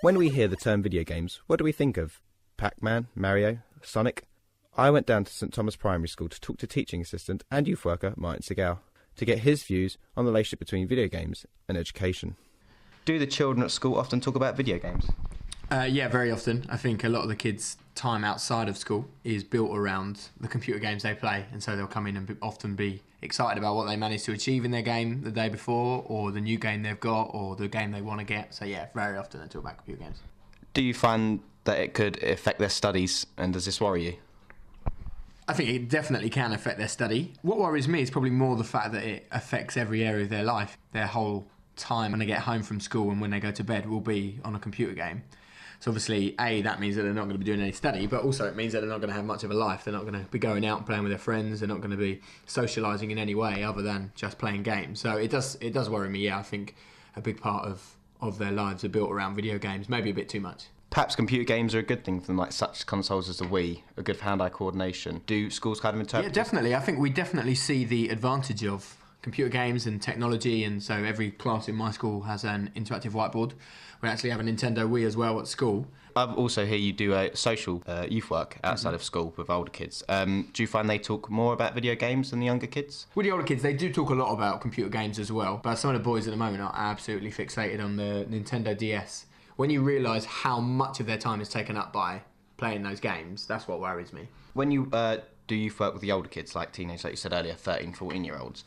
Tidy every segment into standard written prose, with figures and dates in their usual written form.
When we hear the term video games, what do we think of? Pac-Man, Mario, Sonic? I went down to St Thomas Primary School to talk to teaching assistant and youth worker Martin Segal to get his views on the relationship between video games and education. Do the children at school often talk about video games? Yeah, very often. I think a lot of the kids' time outside of school is built around the computer games they play, and so they'll come in and often be excited about what they managed to achieve in their game the day before, or the new game they've got, or the game they want to get. So yeah, very often they talk about computer games. Do you find that it could affect their studies, and does this worry you? I think it definitely can affect their study. What worries me is probably more the fact that it affects every area of their life. Their whole time when they get home from school and when they go to bed will be on a computer game. So obviously, A, that means that they're not going to be doing any study, but also it means that they're not going to have much of a life. They're not going to be going out and playing with their friends. They're not going to be socialising in any way other than just playing games. So it does worry me, yeah. I think a big part of their lives are built around video games, maybe a bit too much. Perhaps computer games are a good thing for them, like such consoles as the Wii, are good for hand-eye coordination. Do schools kind of interpret? Yeah, definitely. I think we definitely see the advantage of computer games and technology, and so every class in my school has an interactive whiteboard. We actually have a Nintendo Wii as well at school. I've also hear you do a social youth work outside of school with older kids. Do you find they talk more about video games than the younger kids? With the older kids, they do talk a lot about computer games as well, but some of the boys at the moment are absolutely fixated on the Nintendo DS. When you realise how much of their time is taken up by playing those games, that's what worries me. When you do youth work with the older kids, like teenagers, like you said earlier, 13, 14-year-olds,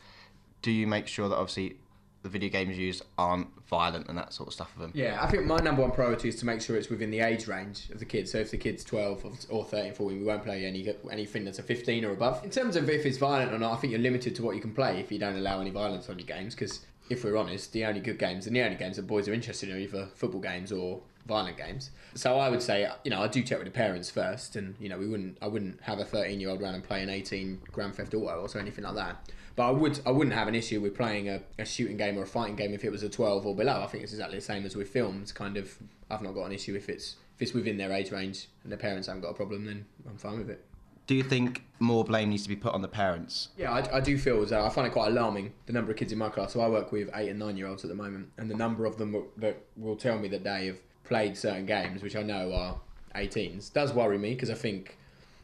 do you make sure that obviously the video games used aren't violent and that sort of stuff for them? Yeah, I think my number one priority is to make sure it's within the age range of the kids. So if the kid's 12 or 13, 14, we won't play anything that's a 15 or above. In terms of if it's violent or not, I think you're limited to what you can play if you don't allow any violence on your games, because if we're honest, the only good games and the only games that boys are interested in are either football games or violent games. So I would say, I do check with the parents first, and I wouldn't have a 13-year-old round and play an 18 Grand Theft Auto or anything like that. But I wouldn't have an issue with playing a shooting game or a fighting game if it was a 12 or below. I think it's exactly the same as with films. Kind of, I've not got an issue if it's within their age range and their parents haven't got a problem, then I'm fine with it. Do you think more blame needs to be put on the parents? Yeah, I do feel as though I find it quite alarming, the number of kids in my class. So I work with 8 and 9-year-olds at the moment, and the number of them that will tell me that they have played certain games, which I know are 18s, does worry me, because I think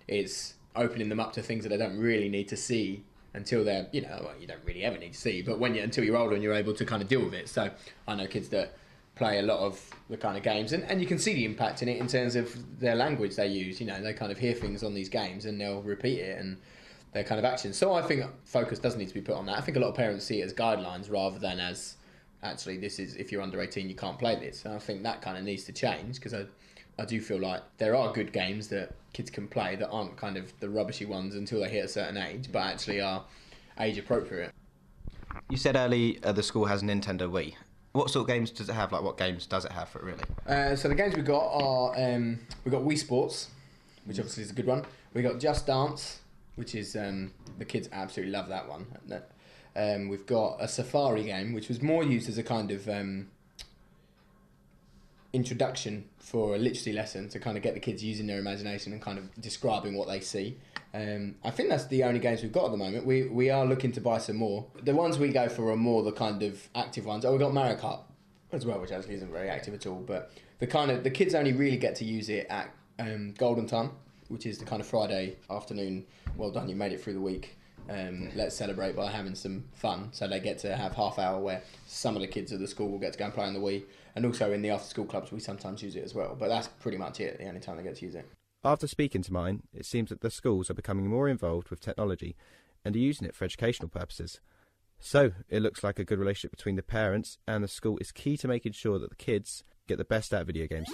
it's opening them up to things that they don't really need to see until they're, you don't really ever need to see, but until you're older and you're able to kind of deal with it. So I know kids that play a lot of the kind of games, and you can see the impact in it in terms of their language they use. They kind of hear things on these games and they'll repeat it and their kind of actions. So I think focus does need to be put on that. I think a lot of parents see it as guidelines rather than as, actually, this is, if you're under 18 you can't play this. And I think that kind of needs to change, because I do feel like there are good games that kids can play that aren't kind of the rubbishy ones until they hit a certain age, but actually are age appropriate. You said earlier the school has a Nintendo Wii. What sort of games does it have? Like, what games does it have for it, really? So the games we've got are, we've got Wii Sports, which obviously is a good one. We've got Just Dance, which is, the kids absolutely love that one. We've got a Safari game, which was more used as a kind of introduction for a literacy lesson to kind of get the kids using their imagination and kind of describing what they see. I think that's the only games we've got at the moment. We are looking to buy some more. The ones we go for are more the kind of active ones. We've got Mario Kart as well, which actually isn't very active at all, but the kids only really get to use it at Golden Time, which is the kind of Friday afternoon, well done, you made it through the week. Let's celebrate by having some fun. So they get to have half hour where some of the kids at the school will get to go and play on the Wii, and also in the after school clubs we sometimes use it as well, but that's pretty much it, the only time they get to use it. After speaking to mine, it seems that the schools are becoming more involved with technology and are using it for educational purposes. So it looks like a good relationship between the parents and the school is key to making sure that the kids get the best out of video games.